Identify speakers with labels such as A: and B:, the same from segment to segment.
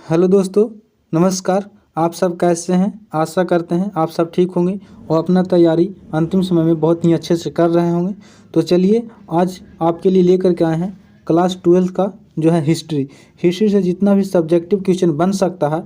A: Hello दोस्तों, नमस्कार। आप सब कैसे हैं? आशा करते हैं आप सब ठीक होंगे और अपना तैयारी अंतिम समय में बहुत ही अच्छे से कर रहे होंगे। तो चलिए आज आपके लिए लेकर के आए हैं क्लास 12 का जो है हिस्ट्री से जितना भी सब्जेक्टिव क्वेश्चन बन सकता है,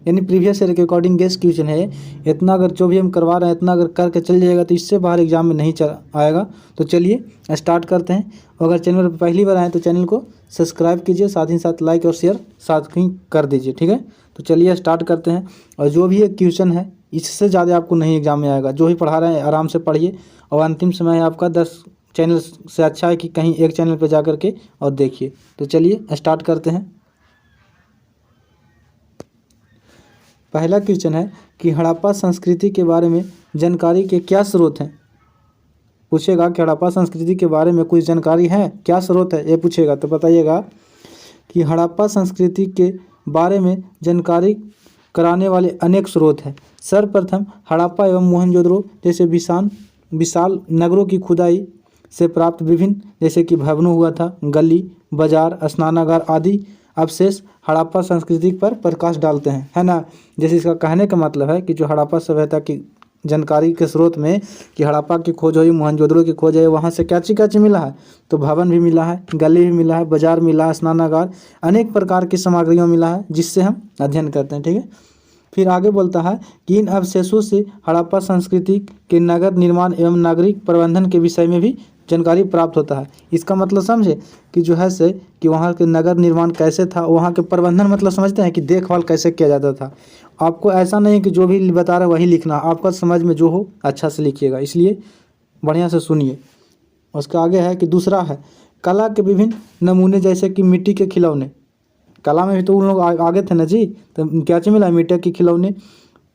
A: यानी प्रीवियस ईयर के अकॉर्डिंग गेस क्वेश्चन है। इतना अगर जो भी हम करवा रहे हैं इतना अगर करके चल जाएगा तो इससे बाहर एग्जाम में नहीं आएगा। तो चलिए स्टार्ट करते हैं। अगर चैनल पर पहली बार आए तो चैनल को सब्सक्राइब कीजिए, साथ ही साथ लाइक और शेयर साथ ही कर दीजिए, ठीक है। तो चलिए स्टार्ट करते हैं। और जो भी एक क्वेश्चन है इससे ज़्यादा आपको नहीं एग्जाम में आएगा। जो भी पढ़ा रहे हैं आराम से पढ़िए और अंतिम समय है आपका 10 चैनल से अच्छा है कि कहीं एक चैनल पर जा करके और देखिए। तो चलिए स्टार्ट करते हैं। पहला क्वेश्चन है कि हड़प्पा संस्कृति के बारे में जानकारी के क्या स्रोत हैं। पूछेगा कि हड़प्पा संस्कृति के बारे में कुछ जानकारी है, क्या स्रोत है ये पूछेगा। तो बताइएगा कि हड़प्पा संस्कृति के बारे में जानकारी कराने वाले अनेक स्रोत हैं। सर्वप्रथम हड़प्पा एवं मोहनजोदड़ो जैसे विशाल नगरों की खुदाई से प्राप्त विभिन्न जैसे कि भवनों हुआ था, गली बाजार स्नानागार आदि अवशेष हड़प्पा संस्कृति पर प्रकाश डालते हैं, है ना। जैसे इसका कहने का मतलब है कि जो हड़प्पा सभ्यता की जानकारी के स्रोत में कि हड़प्पा की खोज हुई, मोहनजोदड़ो की खोज है, वहाँ से क्या चीज मिला है। तो भवन भी मिला है, गली भी मिला है, बाजार मिला है, स्नानागार, अनेक प्रकार की सामग्रियों मिला है जिससे हम अध्ययन करते हैं, ठीक है। फिर आगे बोलता है कि इन अवशेषों से हड़प्पा संस्कृति के नगर निर्माण एवं नागरिक प्रबंधन के विषय में भी जानकारी प्राप्त होता है। इसका मतलब समझे कि जो है से कि वहाँ के नगर निर्माण कैसे था, वहाँ के प्रबंधन मतलब समझते हैं कि देखभाल कैसे किया जाता था। आपको ऐसा नहीं कि जो भी बता रहे वही लिखना, आपका समझ में जो हो अच्छा से लिखिएगा, इसलिए बढ़िया से सुनिए। उसका आगे है कि दूसरा है कला के विभिन्न नमूने जैसे कि मिट्टी के खिलौने। कला में भी तो उन लोग आगे थे ना जी। तो क्या चीज़ मिला? मिट्टी के खिलौने,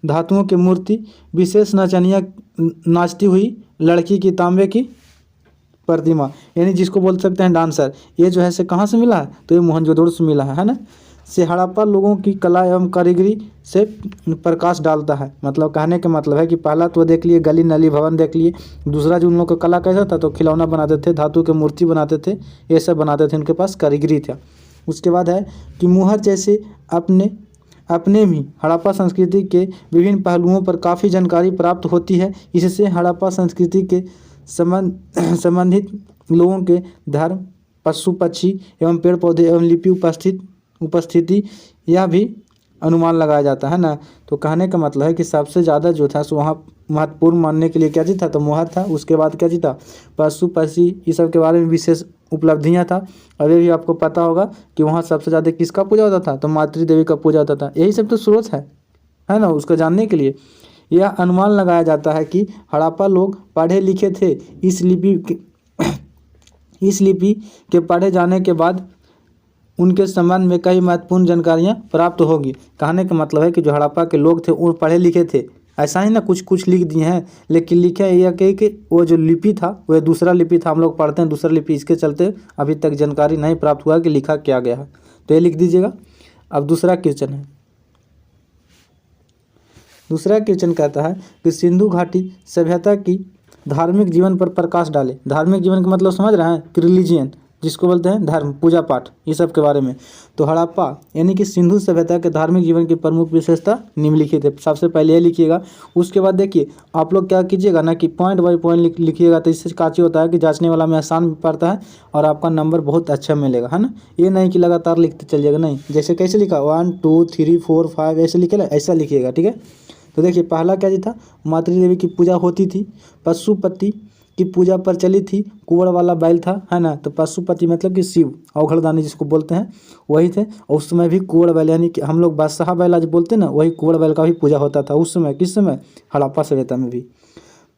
A: धातुओं की मूर्ति, विशेष नचनिया नाचती हुई लड़की की तांबे की प्रतिमा, यानी जिसको बोल सकते हैं डांसर। ये जो है से कहाँ से मिला है? तो ये मोहनजोदड़ो से मिला है ना। से हड़प्पा लोगों की कला एवं कारीगरी से प्रकाश डालता है। मतलब कहने का मतलब है कि पहला तो देख लिए गली नली भवन देख लिए, दूसरा जो उन लोगों का कला कैसा था तो खिलौना बनाते थे, धातु के मूर्ति बनाते थे, ये सब बनाते थे, उनके पास कारीगरी था। उसके बाद है कि मुहर जैसे अपने भी हड़प्पा संस्कृति के विभिन्न पहलुओं पर काफ़ी जानकारी प्राप्त होती है। इससे हड़प्पा संस्कृति के संबंधित लोगों के धर्म, पशु पक्षी एवं पेड़ पौधे एवं लिपि उपस्थिति यह भी अनुमान लगाया जाता है ना। तो कहने का मतलब है कि सबसे ज़्यादा जो था सो वहाँ महत्वपूर्ण मानने के लिए क्या चीज़ था? तो मोहर था। उसके बाद क्या चीज़ था? पशु पक्षी, इस सब के बारे में विशेष उपलब्धियाँ था। और ये भी आपको पता होगा कि वहाँ सबसे ज़्यादा किसका पूजा होता था? तो मातृ देवी का पूजा होता था। यही सब तो स्रोत है ना उसको जानने के लिए। यह अनुमान लगाया जाता है कि हड़प्पा लोग पढ़े लिखे थे। इस लिपि के पढ़े जाने के बाद उनके संबंध में कई महत्वपूर्ण जानकारियाँ प्राप्त होगी। कहने का मतलब है कि जो हड़प्पा के लोग थे वो पढ़े लिखे थे। ऐसा ही ना कुछ लिख दिए हैं, लेकिन लिखे यह कि वो जो लिपि था वह दूसरा लिपि था। हम लोग पढ़ते हैं दूसरा लिपि, इसके चलते अभी तक जानकारी नहीं प्राप्त हुआ कि लिखा क्या गया है। तो ये लिख दीजिएगा। अब दूसरा क्वेश्चन है। दूसरा क्वेश्चन कहता है कि सिंधु घाटी सभ्यता की धार्मिक जीवन पर प्रकाश डाले। धार्मिक जीवन का मतलब समझ रहे हैं कि रिलीजियन, जिसको बोलते हैं धर्म, पूजा पाठ, ये सब के बारे में। तो हड़प्पा यानी कि सिंधु सभ्यता के धार्मिक जीवन की प्रमुख विशेषता निम्नलिखित है। सबसे पहले ये लिखिएगा। उसके बाद देखिए आप लोग क्या कीजिएगा ना कि पॉइंट बाय पॉइंट लिखिएगा। तो इससे काची होता है कि जांचने वाला में आसान भी पड़ता है और आपका नंबर बहुत अच्छा मिलेगा, है ना। ये नहीं कि लगातार लिखते चलिएगा, नहीं। जैसे कैसे लिखा 1 2 3 4 5 ऐसे लिखेगा, ऐसा लिखिएगा, ठीक है। तो देखिए पहला क्या जी था? मातृ देवी की पूजा होती थी, पशुपति की पूजा प्रचलित थी, कुंवर वाला बैल था, है ना। तो पशुपति मतलब कि शिव, अवघड़दानी जिसको बोलते हैं वही थे। और उस समय भी कुंवर बैल यानी कि हम लोग बादशाह बैल आज बोलते हैं ना, वही कुंवर बैल का भी पूजा होता था उस समय। किस समय? हड़प्पा सभ्यता में भी।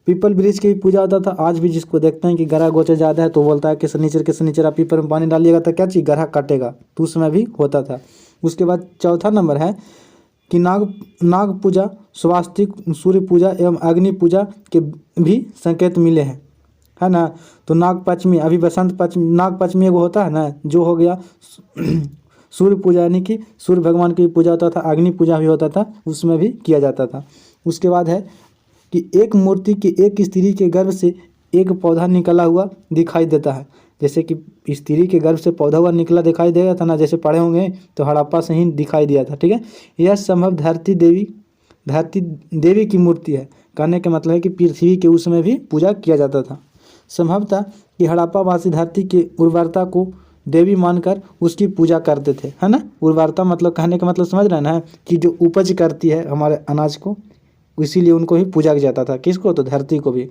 A: पीपल वृक्ष की भी पूजा होता था। आज भी जिसको देखते हैं कि गरा गोचर ज़्यादा है तो बोलता है कि शनिचर आप पीपल में पानी डालिएगा तो क्या चीज़ गरा काटेगा, तो उस समय भी होता था। उसके बाद चौथा नंबर है कि नाग पूजा, स्वास्तिक, सूर्य पूजा एवं अग्नि पूजा के भी संकेत मिले हैं, है ना। तो नाग पंचमी, अभी बसंत पंचमी, नाग पंचमी एगो होता है ना, जो हो गया सूर्य पूजा यानी कि सूर्य भगवान की पूजा होता था, अग्नि पूजा भी होता था, उसमें भी किया जाता था। उसके बाद है कि एक मूर्ति की एक स्त्री के गर्भ से एक पौधा निकला हुआ दिखाई देता है। जैसे कि स्त्री के गर्भ से पौधा हुआ निकला दिखाई देगा था ना, जैसे पढ़े होंगे तो हड़प्पा से ही दिखाई दिया था। ठीक है, यह संभव धरती देवी की मूर्ति है। कहने का मतलब है कि पृथ्वी के उस समय भी पूजा किया जाता था। संभव था कि हड़प्पा वासी धरती की उर्वरता को देवी मानकर उसकी पूजा करते थे, है ना। उर्वरता मतलब कहने का मतलब समझ रहे हैं ना, कि जो उपज करती है हमारे अनाज को, इसीलिए उनको ही पूजा किया जाता था। किसको? तो धरती को भी।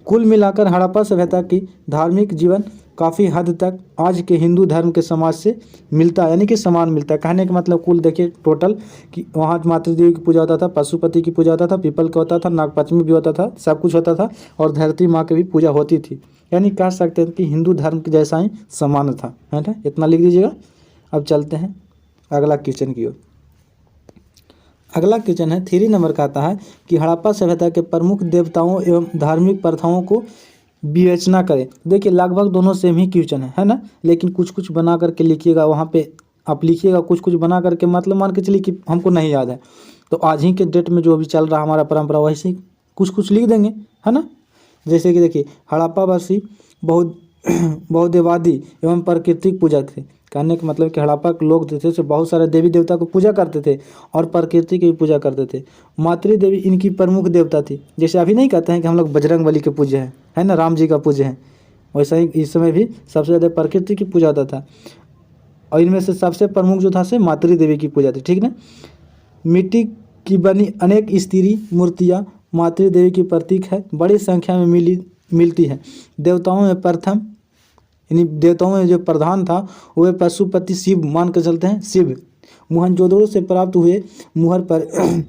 A: कुल मिलाकर हड़प्पा सभ्यता की धार्मिक जीवन काफ़ी हद तक आज के हिंदू धर्म के समाज से मिलता है, यानी कि समान मिलता है। कहने का मतलब कुल देखिए टोटल कि वहाँ मातृदेवी की पूजा होता था, पशुपति की पूजा होता था, पीपल का होता था, नागपंचमी भी होता था, सब कुछ होता था, और धरती माँ की भी पूजा होती थी। यानी कह सकते हैं कि हिंदू धर्म के जैसा ही समान था, है ना। इतना लिख दीजिएगा। अब चलते हैं अगला क्वेश्चन की ओर। अगला क्वेश्चन है 3 नंबर का आता है कि हड़प्पा सभ्यता के प्रमुख देवताओं एवं धार्मिक प्रथाओं को विवेचना करें। देखिए लगभग दोनों सेम ही क्वेश्चन है ना, लेकिन कुछ कुछ बना करके लिखिएगा। वहाँ पे आप लिखिएगा कुछ कुछ बना करके, मतलब मान के चलिए कि हमको नहीं याद है तो आज ही के डेट में जो भी चल रहा हमारा परंपरा वैसे ही कुछ कुछ लिख देंगे, है ना। जैसे कि देखिए हड़प्पावासी बहुदेवादी एवं प्राकृतिक पूजा थे। कहने का मतलब कि हड़प्पा के लोग थे से बहुत सारे देवी देवता को पूजा करते थे और प्रकृति की भी पूजा करते थे। मातृ देवी इनकी प्रमुख देवता थी। जैसे अभी नहीं कहते हैं कि हम लोग बजरंग बली के पूज्य हैं, है ना, राम जी का पूज्य हैं, वैसा ही इस समय भी सबसे ज़्यादा प्रकृति की पूजा होता था। और इनमें से सबसे प्रमुख जो था से मातृ देवी की पूजा थी। ठीक ना। मिट्टी की बनी अनेक स्त्री मूर्तियाँ मातृ देवी की प्रतीक है, बड़ी संख्या में मिलती है। देवताओं में प्रथम, यानी देवताओं में जो प्रधान था वह पशुपति शिव मान कर चलते हैं, शिव। मोहनजोदड़ो से प्राप्त हुए मुहर पर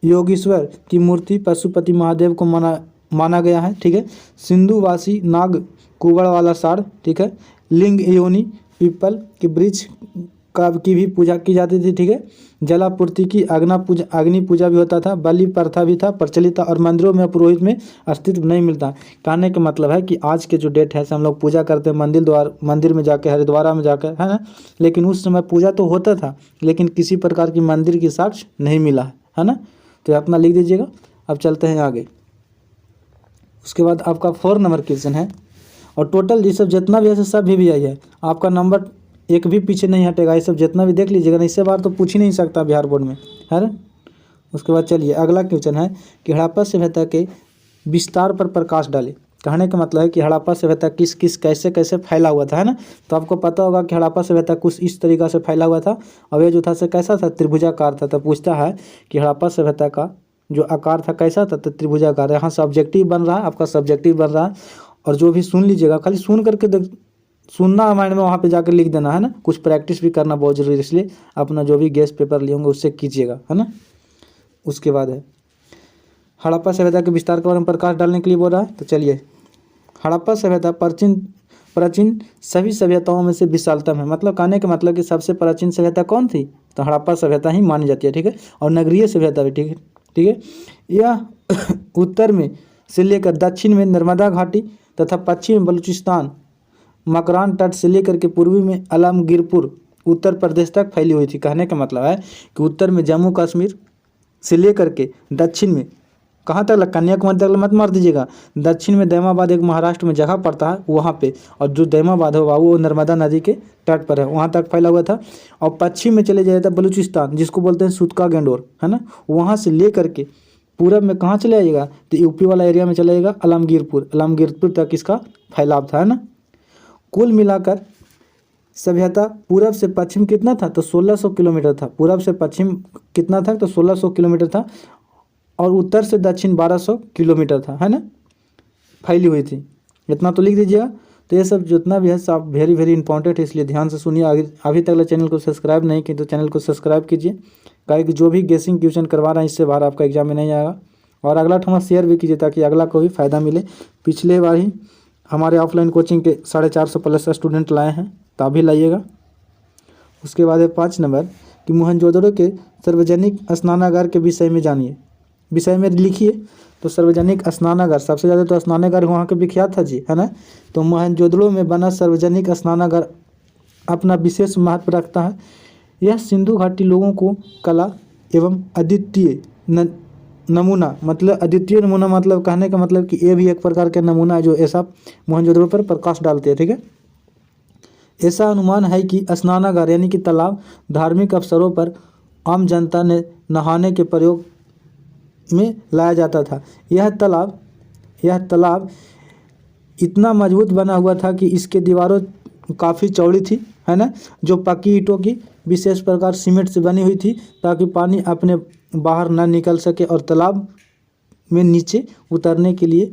A: योगेश्वर की मूर्ति पशुपति महादेव को माना गया है। ठीक है। सिंधुवासी नाग कुबड़ वाला सार, ठीक है, लिंग योनि पीपल के वृक्ष की भी पूजा की जाती थी। ठीक है। जलापूर्ति की अग्नि पूजा भी होता था, बलि प्रथा भी था प्रचलित था, और मंदिरों में पुरोहित में अस्तित्व नहीं मिलता। कहने का मतलब है कि आज के जो डेट है हम लोग पूजा करते हैं मंदिर में जाकर, हरिद्वार में जाकर, है ना, लेकिन उस समय पूजा तो होता था लेकिन किसी प्रकार की मंदिर की साक्ष्य नहीं मिला है ना। तो अपना लिख दीजिएगा। अब चलते हैं आगे। उसके बाद आपका 4 नंबर क्वेश्चन है, और टोटल ये सब जितना भी है सब भी आई है, आपका नंबर एक भी पीछे नहीं हटेगा। ये सब जितना भी देख लीजिएगा ना, इससे बार तो पूछ ही नहीं सकता बिहार बोर्ड में, है ना। उसके बाद चलिए अगला क्वेश्चन है कि हड़प्पा सभ्यता के विस्तार पर प्रकाश डाले। कहने का मतलब है कि हड़प्पा सभ्यता किस किस कैसे कैसे फैला हुआ था, है ना। तो आपको पता होगा कि हड़प्पा सभ्यता कुछ इस तरीक़ा से फैला हुआ था, और ये जो था से कैसा था, त्रिभुजाकार था। तो पूछता है कि हड़प्पा सभ्यता का जो आकार था कैसा था, तो त्रिभुजाकार। यहाँ सब्जेक्टिव बन रहा है, आपका सब्जेक्टिव बन रहा है, और जो भी सुन लीजिएगा खाली सुन करके सुनना माइंड में, वहाँ पे जाकर लिख देना, है ना। कुछ प्रैक्टिस भी करना बहुत जरूरी है, इसलिए अपना जो भी गेस्ट पेपर लिए होंगे उससे कीजिएगा, है ना। उसके बाद है हड़प्पा सभ्यता के विस्तार के बारे में प्रकाश डालने के लिए बोल रहा है। तो चलिए, हड़प्पा सभ्यता प्राचीन सभी सभ्यताओं में से विशालतम है। मतलब कहने का मतलब कि सबसे प्राचीन सभ्यता कौन थी, तो हड़प्पा सभ्यता ही मानी जाती है। ठीक है। और नगरीय सभ्यता भी, ठीक है। यह उत्तर में से लेकर दक्षिण में नर्मदा घाटी तथा पश्चिम में बलूचिस्तान मकरान तट से लेकर के पूर्वी में आलमगीरपुर उत्तर प्रदेश तक फैली हुई थी। कहने का मतलब है कि उत्तर में जम्मू कश्मीर से लेकर के दक्षिण में कहाँ तक, कन्याकुमारी तक मत मार दीजिएगा, दक्षिण में दैमाबाद एक महाराष्ट्र में जगह पड़ता है वहाँ पे, और जो दैमाबाद है वो नर्मदा नदी के तट पर है, वहाँ तक फैला हुआ था। और पश्चिम में चले जाएगा बलूचिस्तान, जिसको बोलते हैं सुतका गेंडोर, है ना, वहाँ से ले करके पूरब में कहाँ चले जाइएगा, तो यूपी वाला एरिया में चला जाएगा आलमगीरपुर तक इसका फैलाव था, है ना। कुल मिलाकर सभ्यता पूरब से पश्चिम कितना था, तो 1600 किलोमीटर था। पूरब से पश्चिम कितना था, तो 1600 किलोमीटर था, और उत्तर से दक्षिण 1200 किलोमीटर था, है ना, फैली हुई थी। इतना तो लिख दीजिएगा। तो ये सब जितना भी है सब वेरी वेरी इंपॉर्टेंट है, इसलिए ध्यान से सुनिए। अभी तक चैनल को सब्सक्राइब नहीं किए तो चैनल को सब्सक्राइब कीजिए, काहे कि जो भी गेसिंग क्वेश्चन करवा रहे हैं इससे बाहर आपका एग्जाम में नहीं आएगा। और अगला ठोमा शेयर भी कीजिए ताकि अगला को भी फ़ायदा मिले। पिछले बार ही हमारे ऑफलाइन कोचिंग के 450 प्लस स्टूडेंट लाए हैं, तो अभी लाइएगा। उसके बाद है 5 नंबर कि मोहनजोदड़ो के सार्वजनिक स्नानागार के विषय में लिखिए। तो सार्वजनिक स्नानागार, सबसे ज़्यादा तो स्नानागार वहाँ के विख्यात था जी, है ना। तो मोहनजोदड़ो में बना सार्वजनिक स्नानागार अपना विशेष महत्व रखता है। यह सिंधु घाटी लोगों को कला एवं अद्वितीय नमूना मतलब अद्वितीय नमूना, मतलब कहने का मतलब कि ये भी एक प्रकार का नमूना है जो ऐसा मोहनजोदड़ो पर प्रकाश डालते हैं। ठीक है, ऐसा अनुमान है कि स्नानागार यानी कि तालाब धार्मिक अवसरों पर आम जनता ने नहाने के प्रयोग में लाया जाता था। यह तालाब इतना मजबूत बना हुआ था कि इसके दीवारों काफ़ी चौड़ी थी, है ना, जो पक्की ईंटों की विशेष प्रकार सीमेंट से बनी हुई थी ताकि पानी अपने बाहर ना निकल सके, और तालाब में नीचे उतरने के लिए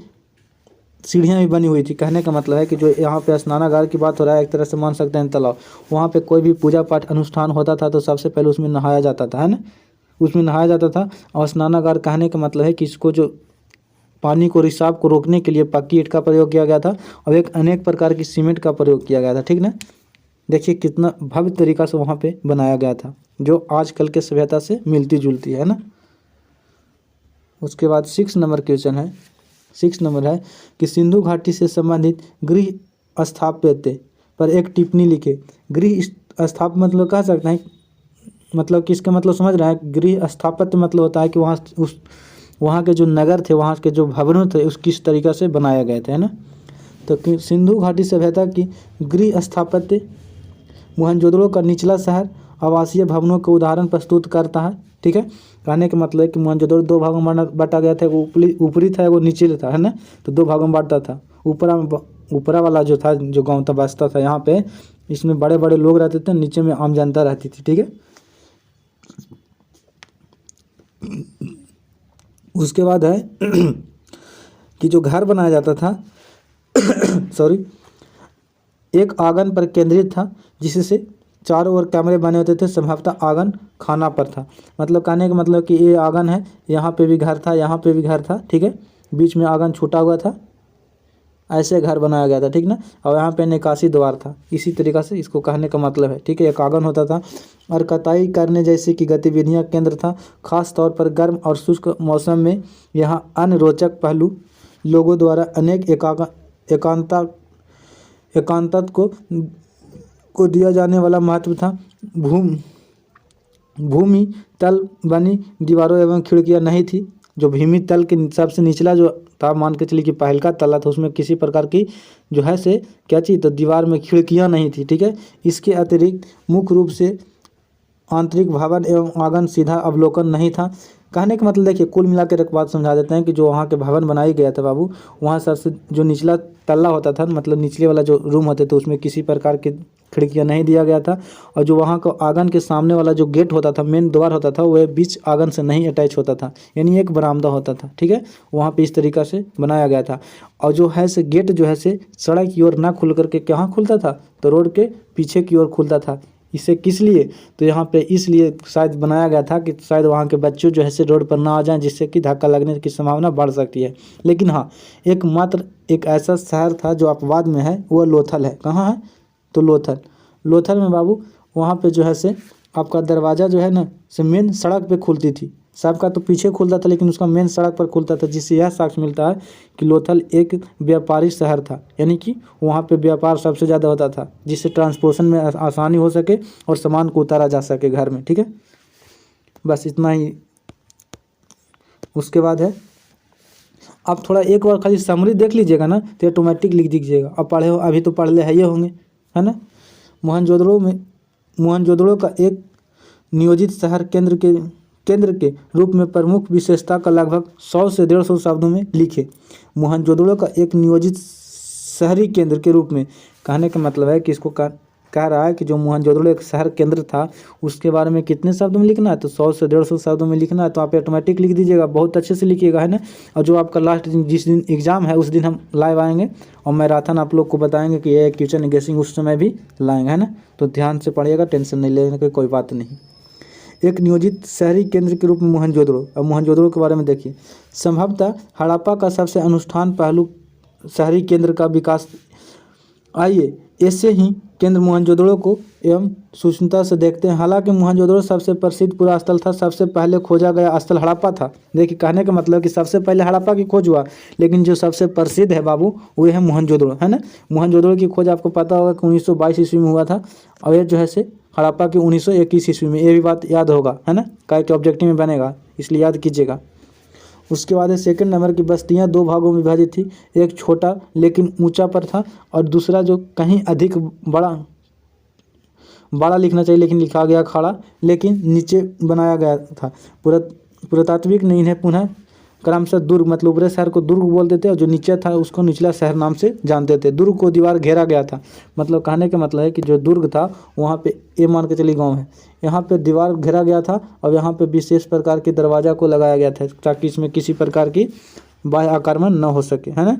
A: सीढ़ियाँ भी बनी हुई थी। कहने का मतलब है कि जो यहाँ पे स्नानागार की बात हो रहा है, एक तरह से मान सकते हैं तालाब, वहाँ पे कोई भी पूजा पाठ अनुष्ठान होता था तो सबसे पहले उसमें नहाया जाता था, है ना, उसमें नहाया जाता था। और स्नानागार कहने का मतलब है कि इसको जो पानी को रिसाव को रोकने के लिए पक्की ईंट का प्रयोग किया गया था और एक अनेक प्रकार की सीमेंट का प्रयोग किया गया था। ठीक ना, देखिए कितना भव्य तरीका से वहाँ पे बनाया गया था, जो आजकल के सभ्यता से मिलती जुलती है ना। उसके बाद 6 नंबर क्वेश्चन है, 6 नंबर है कि सिंधु घाटी से संबंधित गृह स्थापत्य पर एक टिप्पणी लिखे। गृह स्थापत्य मतलब कह सकते हैं, मतलब किसका मतलब समझ रहा है। गृह स्थापत्य मतलब होता है कि वहाँ के जो नगर थे, वहाँ के जो भवन थे, उस किस तरीक़ा से बनाए गए थे, है ना। तो सिंधु घाटी सभ्यता की गृह स्थापत्य मोहनजोदड़ो का निचला शहर आवासीय भवनों के उदाहरण प्रस्तुत करता है। ठीक है, कहने का मतलब है कि मोहनजोदड़ो 2 भागों में बांटा गया था, वो ऊपरी था, वो नीचे था, है ना। तो 2 भागों में बांटता था। ऊपरा वाला जो था, जो गाँव था, बसता था, यहाँ पे इसमें बड़े बड़े लोग रहते थे, नीचे में आम जनता रहती थी। ठीक है, उसके बाद है कि जो घर बनाया जाता था सॉरी, एक आंगन पर केंद्रित था, जिससे चारों ओर कमरे बने होते थे। संभवतः आंगन खाना पर था। मतलब कहने का मतलब कि ये आंगन है, यहाँ पे भी घर था, यहाँ पे भी घर था। ठीक है, बीच में आंगन छूटा हुआ था, ऐसे घर बनाया गया था। ठीक ना, और यहाँ पे निकासी द्वार था। इसी तरीक़ा से इसको कहने का मतलब है। ठीक है, एक आंगन होता था और कताई करने जैसे कि गतिविधियाँ केंद्र था। खास तौर पर गर्म और शुष्क मौसम में यहाँ अन्य रोचक पहलू लोगों द्वारा अनेक एकांतत को दिया जाने वाला महत्व था। भूमि तल बनी दीवारों एवं खिड़कियां नहीं थी। जो भूमि तल के सबसे निचला जो था, मान के चलिए कि पहल का तला था, उसमें किसी प्रकार की जो है से क्या चीज़, तो दीवार में खिड़कियां नहीं थी। ठीक है, इसके अतिरिक्त मुख्य रूप से आंतरिक भवन एवं आंगन सीधा अवलोकन नहीं था। कहने का मतलब देखिए, कुल मिलाकर एक बात समझा देते हैं कि जो वहाँ के भवन बनाई गया था बाबू, वहाँ सबसे जो निचला तल्ला होता था, मतलब निचले वाला जो रूम होते थे, उसमें किसी प्रकार की खिड़कियाँ नहीं दिया गया था। और जो वहाँ का आंगन के सामने वाला जो गेट होता था, मेन द्वार होता था, वह बीच आंगन से नहीं अटैच होता था, यानी एक बरामदा होता था। ठीक है, वहाँ पे इस तरीक़ा से बनाया गया था। और जो है से गेट जो है से सड़क की ओर ना खुल करके कहाँ खुलता था, तो रोड के पीछे की ओर खुलता था। इसे किस लिए, तो यहाँ पे इसलिए शायद बनाया गया था कि शायद वहाँ के बच्चों जो है से रोड पर ना आ जाएं, जिससे कि धक्का लगने की संभावना बढ़ सकती है। लेकिन हाँ, एकमात्र एक ऐसा शहर था जो अपवाद में है, वह लोथल है। कहाँ है, तो लोथल में बाबू, वहाँ पे जो है से आपका दरवाज़ा जो है ना से मेन सड़क पे खुलती थी। सबका तो पीछे खुलता था, लेकिन उसका मेन सड़क पर खुलता था, जिससे यह साक्ष्य मिलता है कि लोथल एक व्यापारी शहर था, यानी कि वहाँ पे व्यापार सबसे ज़्यादा होता था, जिससे ट्रांसपोर्टेशन में आसानी हो सके और सामान को उतारा जा सके घर में। ठीक है, बस इतना ही। उसके बाद है, आप थोड़ा एक बार खाली समरी देख लीजिएगा ना, तो ऑटोमेटिक लिख दीजिएगा। अब पढ़े हो, अभी तो पढ़ ले है ये होंगे, है ना। मोहनजोदड़ो का एक नियोजित शहर केंद्र के रूप में प्रमुख विशेषता का लगभग 100 से 150 शब्दों में लिखे। मोहनजोदड़ो का एक नियोजित शहरी केंद्र के रूप में, कहने का मतलब है कि इसको कह रहा है कि जो मोहनजोदड़ो एक शहर केंद्र था, उसके बारे में कितने शब्दों में लिखना है, तो 100 से 150 शब्दों में लिखना है। तो आप ऑटोमेटिक लिख दीजिएगा, बहुत अच्छे से लिखिएगा, है ना। और जो आपका लास्ट दिन, जिस दिन एग्ज़ाम है, उस दिन हम लाइव आएंगे और मैराथन आप लोग को बताएंगे कि ये क्वेश्चन गेसिंग उस समय भी लाएंगे, है ना। तो ध्यान से पढ़िएगा, टेंशन नहीं लेने की कोई बात नहीं। एक नियोजित शहरी केंद्र के रूप में मोहनजोदड़ो। अब मोहनजोदड़ो के बारे में देखिए, संभवतः हड़प्पा का सबसे अनुष्ठान पहलू शहरी केंद्र का विकास। आइए ऐसे ही केंद्र मोहनजोदड़ो को एवं सूक्ष्मता से देखते हैं। हालांकि मोहनजोदड़ो सबसे प्रसिद्ध पूरा स्थल था, सबसे पहले खोजा गया स्थल हड़प्पा था। देखिए, कहने का मतलब कि सबसे पहले हड़प्पा की खोज हुआ, लेकिन जो सबसे प्रसिद्ध है बाबू, वो है मोहनजोदड़ो, है ना। मोहनजोदड़ो की खोज आपको पता होगा कि 1922 ईस्वी में हुआ था, और ये जो है से हड़प्पा की 1921 ईस्वी में। ये भी बात याद होगा, है ना, क्या के ऑब्जेक्टिव में बनेगा, इसलिए याद कीजिएगा। उसके बाद है सेकंड नंबर की बस्तियां दो भागों में विभाजित थी, एक छोटा लेकिन ऊंचा पर था और दूसरा जो कहीं अधिक बड़ा बड़ा लिखना चाहिए लेकिन लिखा गया खड़ा लेकिन नीचे बनाया गया था। पुरातात्विक ने इन्हें पुनः क्रमशः दुर्ग मतलब ऊपरी शहर को दुर्ग बोलते थे और जो नीचे था उसको निचला शहर नाम से जानते थे। दुर्ग को दीवार घेरा गया था, मतलब कहने का मतलब है कि जो दुर्ग था वहाँ पे ये मान के चलिए गाँव है, यहाँ पे दीवार घेरा गया था और यहाँ पे विशेष प्रकार के दरवाज़ा को लगाया गया था ताकि इसमें किसी प्रकार की बाह्य आक्रमण न हो सके, है ना।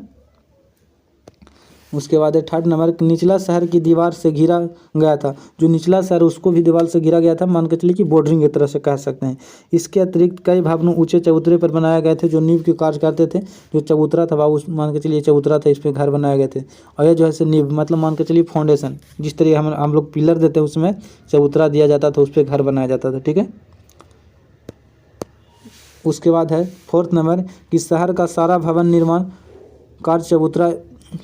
A: उसके बाद है थर्ड नंबर, निचला शहर की दीवार से घिरा गया था। जो निचला शहर उसको भी दीवार से घिरा गया था, मान के चलिए कि बॉर्डरिंग की तरह से कह सकते हैं। इसके अतिरिक्त कई भवन ऊंचे चबूतरे पर बनाए गए थे जो नींव के कार्य करते थे। जो चबूतरा था वह मान के चलिए चबूतरा था, इस पर घर बनाए गए थे। और ये जो है नींव मतलब मान के चलिए फाउंडेशन, जिस तरह हम लोग पिलर देते हैं उसमें चबूतरा दिया जाता था, उस पर घर बनाया जाता था, ठीक है। उसके बाद है फोर्थ नंबर कि शहर का सारा भवन निर्माण कार्य चबूतरा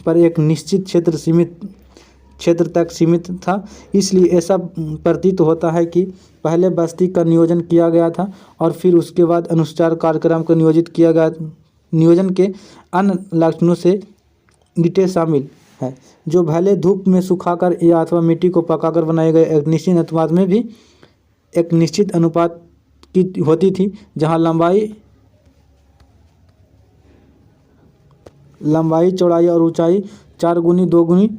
A: पर एक निश्चित क्षेत्र तक सीमित था। इसलिए ऐसा प्रतीत होता है कि पहले बस्ती का नियोजन किया गया था और फिर उसके बाद अनुसार कार्यक्रम को नियोजित किया गया। नियोजन के अन्य लक्षणों से ईंटें शामिल है जो भले धूप में सुखाकर या अथवा मिट्टी को पकाकर बनाए गए एक निश्चित अनुपात में भी एक निश्चित अनुपात की होती थी, जहाँ लंबाई चौड़ाई और ऊंचाई 4 गुनी 2 गुनी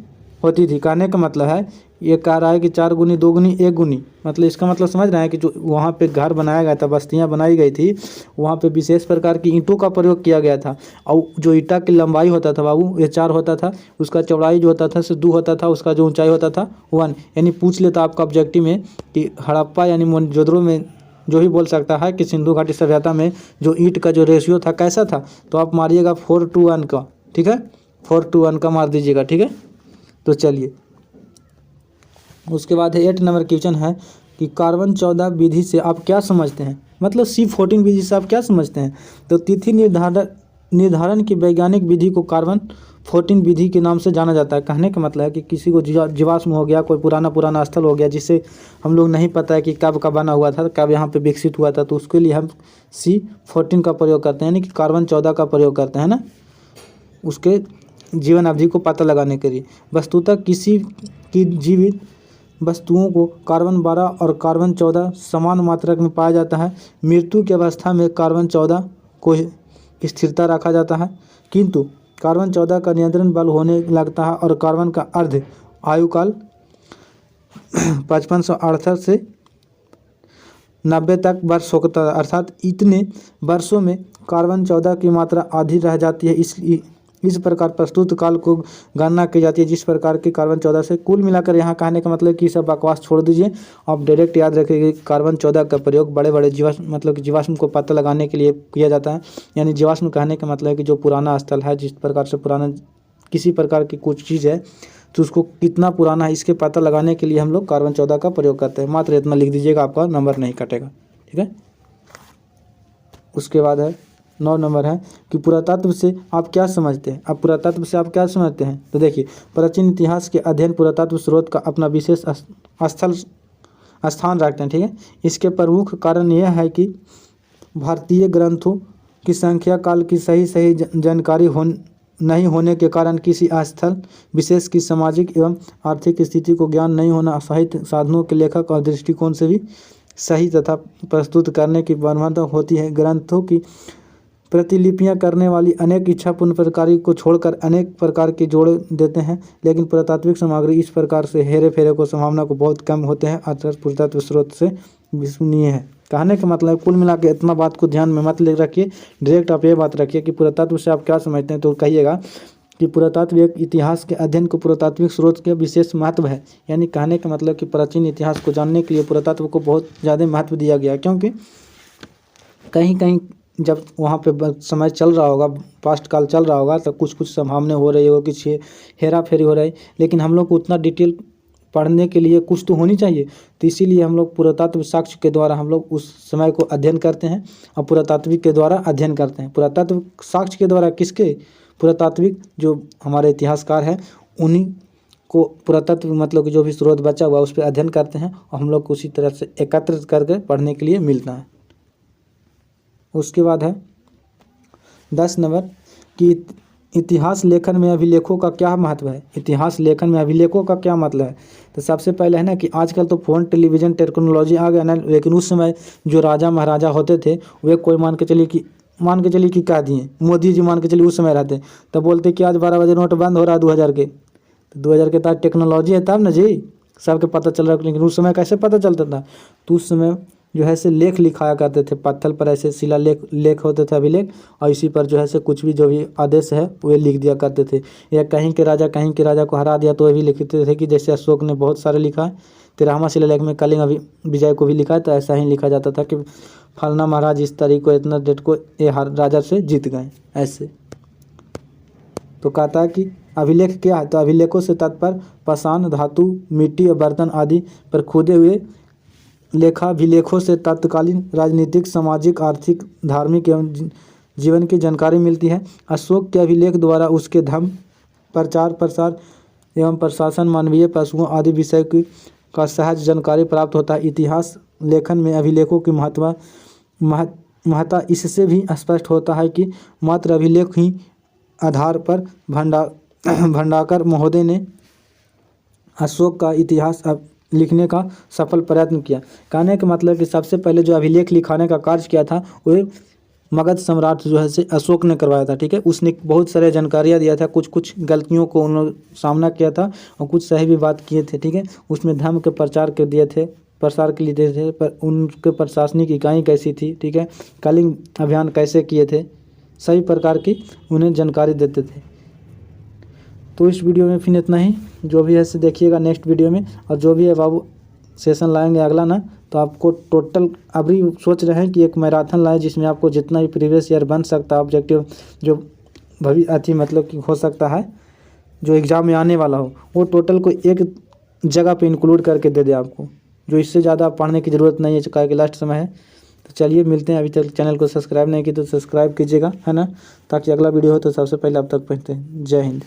A: होती थी। कहने का मतलब है ये कह रहा है कि 4 गुनी 2 गुनी 1 गुनी, मतलब इसका मतलब समझ रहे हैं कि जो वहाँ पे घर बनाया गया था, बस्तियाँ बनाई गई थी, वहाँ पे विशेष प्रकार की ईंटों का प्रयोग किया गया था। और जो ईंटा की लंबाई होता था बाबू ये 4 होता था, उसका चौड़ाई जो होता था से 2 होता था, उसका जो ऊंचाई होता था 1। यानी पूछ लेता आपका ऑब्जेक्टिव में कि हड़प्पा यानी मोहनजोदड़ो में जो ही बोल सकता है कि सिंधु घाटी सभ्यता में जो ईंट का जो रेशियो था कैसा था, तो आप मारिएगा 4:1 का, ठीक है, 4:1 का मार दीजिएगा, ठीक है। तो चलिए उसके बाद है 8 नंबर क्वेश्चन है कि कार्बन 14 विधि से आप क्या समझते हैं, मतलब C14 विधि से आप क्या समझते हैं। तो तिथि निर्धारण की वैज्ञानिक विधि को कार्बन 14 विधि के नाम से जाना जाता है। कहने का मतलब है कि किसी को जीवाश्म हो गया, कोई पुराना स्थल हो गया जिससे हम लोग नहीं पता है कि कब का बना हुआ था, कब यहाँ पे विकसित हुआ था, तो उसके लिए हम C14 का प्रयोग करते हैं, यानी कि कार्बन 14 का प्रयोग करते हैं ना, उसके जीवन अवधि को पता लगाने के लिए। वस्तुतः किसी की जीवित वस्तुओं को कार्बन 12 और कार्बन 14 समान मात्रा में पाया जाता है। मृत्यु की अवस्था में कार्बन 14 को स्थिरता रखा जाता है, किंतु कार्बन 14 का नियंत्रण बल होने लगता है और कार्बन का अर्ध आयुकाल 5568 से 90 तक वर्ष होता है, अर्थात इतने वर्षों में कार्बन 14 की मात्रा आधी रह जाती है। इसलिए इस प्रकार प्रस्तुत काल को गणना की जाती है जिस प्रकार के कार्बन 14 से। कुल मिलाकर यहाँ कहने का मतलब कि सब बकवास छोड़ दीजिए, आप डायरेक्ट याद रखिए कि कार्बन 14 का प्रयोग बड़े बड़े जीवाश्म मतलब कि जीवाश्म को पता लगाने के लिए किया जाता है। यानी जीवाश्म कहने का मतलब है कि जो पुराना स्थल है, जिस प्रकार से पुराना किसी प्रकार की कुछ चीज़ है तो उसको कितना पुराना है इसके पता लगाने के लिए हम लोग कार्बन 14 का प्रयोग करते हैं। मात्र इतना लिख दीजिएगा, आपका नंबर नहीं कटेगा, ठीक है। उसके बाद है 9 नंबर है कि पुरातत्व से आप क्या समझते हैं। अब पुरातत्व से आप क्या समझते हैं, तो देखिए प्राचीन इतिहास के अध्ययन पुरातत्व स्रोत का अपना विशेष स्थान रखते हैं, ठीक है। इसके प्रमुख कारण यह है कि भारतीय ग्रंथों की संख्या काल की सही जानकारी नहीं होने के कारण किसी स्थल विशेष की सामाजिक एवं आर्थिक स्थिति को ज्ञान नहीं होना, साहित्य साधनों के लेखक और दृष्टिकोण से भी सही तथा प्रस्तुत करने की बाध्यता होती है। ग्रंथों की प्रतिलिपियां करने वाली अनेक इच्छापूर्ण प्रकारी को छोड़कर अनेक प्रकार के जोड़ देते हैं, लेकिन पुरातात्विक सामग्री इस प्रकार से हेरे फेरे को संभावना को बहुत कम होते हैं, अर्थात पुरातत्व स्रोत से विश्वसनीय है। कहने का मतलब कुल मिला के इतना बात को ध्यान में मत ले रखिए, डायरेक्ट आप ये बात रखिए कि पुरातत्व से आप क्या समझते हैं, तो कहिएगा कि पुरातत्व एक इतिहास के अध्ययन को पुरातात्विक स्रोत के विशेष महत्व है। यानी कहने का मतलब कि प्राचीन इतिहास को जानने के लिए पुरातत्व को बहुत ज़्यादा महत्व दिया गया, क्योंकि कहीं कहीं जब वहाँ पे समय चल रहा होगा, पास्ट काल चल रहा होगा, तो कुछ संभावना हो रही होगी, कुछ हेरा फेरी हो रही, लेकिन हम लोग को उतना डिटेल पढ़ने के लिए कुछ तो होनी चाहिए। तो इसीलिए हम लोग पुरातत्व साक्ष्य के द्वारा हम लोग उस समय को अध्ययन करते हैं और पुरातात्विक के द्वारा अध्ययन करते हैं। पुरातत्व साक्ष्य के द्वारा किसके, पुरातात्विक जो हमारे इतिहासकार हैं उन्हीं को पुरातत्व मतलब कि जो भी स्रोत बचा हुआ उस पर अध्ययन करते हैं और हम लोग को उसी तरह से एकत्रित करके पढ़ने के लिए मिलता है। उसके बाद है 10 नंबर कि इतिहास लेखन में अभिलेखों का क्या महत्व है। इतिहास लेखन में अभिलेखों का क्या मतलब है। तो सबसे पहले है ना कि आजकल तो फ़ोन टेलीविज़न टेक्नोलॉजी आ गया ना, लेकिन उस समय जो राजा महाराजा होते थे वे कोई मान के चलिए कि कह दिए मोदी जी मान के चलिए उस समय रहते तब बोलते कि आज 12 बजे नोट बंद हो रहा है 2000 के। तो 2000 के तहत टेक्नोलॉजी है तब ना जी सबके पता चल रहा है। लेकिन उस समय कैसे पता चलता था, तो उस समय जो है से लेख लिखाया करते थे पत्थर पर, ऐसे लेख होते थे अभिलेख, और इसी पर जो है से कुछ भी जो भी आदेश है वे लिख दिया करते थे। या कहीं के राजा को हरा दिया तो वे भी लिखते थे कि जैसे अशोक ने बहुत सारे लिखा है, 13वां शिलालेख में कलिंग विजय को भी लिखा है, तो ऐसा ही लिखा जाता था कि फलाना महाराज इस तारीख को इतना डेट को ये राजा से जीत गए ऐसे। तो कहता है कि अभिलेख क्या है, तो अभिलेखों से तात्पर्य पाषाण धातु मिट्टी और बर्तन आदि पर खोदे हुए लेखाभिलेखों से तत्कालीन राजनीतिक सामाजिक आर्थिक धार्मिक एवं जीवन की जानकारी मिलती है। अशोक के अभिलेख द्वारा उसके धर्म प्रचार प्रसार एवं प्रशासन मानवीय पशुओं आदि विषय की का सहज जानकारी प्राप्त होता है। इतिहास लेखन में अभिलेखों की महत्ता इससे भी स्पष्ट होता है कि मात्र अभिलेख ही आधार पर भंडारकर महोदय ने अशोक का इतिहास लिखने का सफल प्रयत्न किया। कहने का मतलब कि सबसे पहले जो अभिलेख लिखाने का कार्य किया था वो मगध सम्राट जो है से अशोक ने करवाया था। ठीक है, उसने बहुत सारे जानकारियाँ दिया था, कुछ गलतियों को उन्होंने सामना किया था और कुछ सही भी बात किए थे। ठीक है, उसमें धर्म के प्रसार के लिए दिए थे, पर उनके प्रशासनिक इकाई कैसी थी, ठीक है, कलिंग अभियान कैसे किए थे, सभी प्रकार की उन्हें जानकारी देते थे। तो इस वीडियो में फिर इतना ही, जो भी है से देखिएगा नेक्स्ट वीडियो में। और जो भी है बाबू सेशन लाएंगे अगला ना, तो आपको टोटल अभी सोच रहे हैं कि एक मैराथन लाएं जिसमें आपको जितना भी प्रीवियस ईयर बन सकता है ऑब्जेक्टिव जो मतलब कि हो सकता है जो एग्ज़ाम में आने वाला हो, वो टोटल को एक जगह पे इंक्लूड करके दे दे आपको, जो इससे ज़्यादा पढ़ने की ज़रूरत नहीं है क्योंकि लास्ट समय है। तो चलिए मिलते हैं। अभी तक चैनल को सब्सक्राइब नहीं की तो सब्सक्राइब कीजिएगा, है ना, ताकि अगला वीडियो हो तो सबसे पहले आप तक पहुँचते हैं। जय हिंद।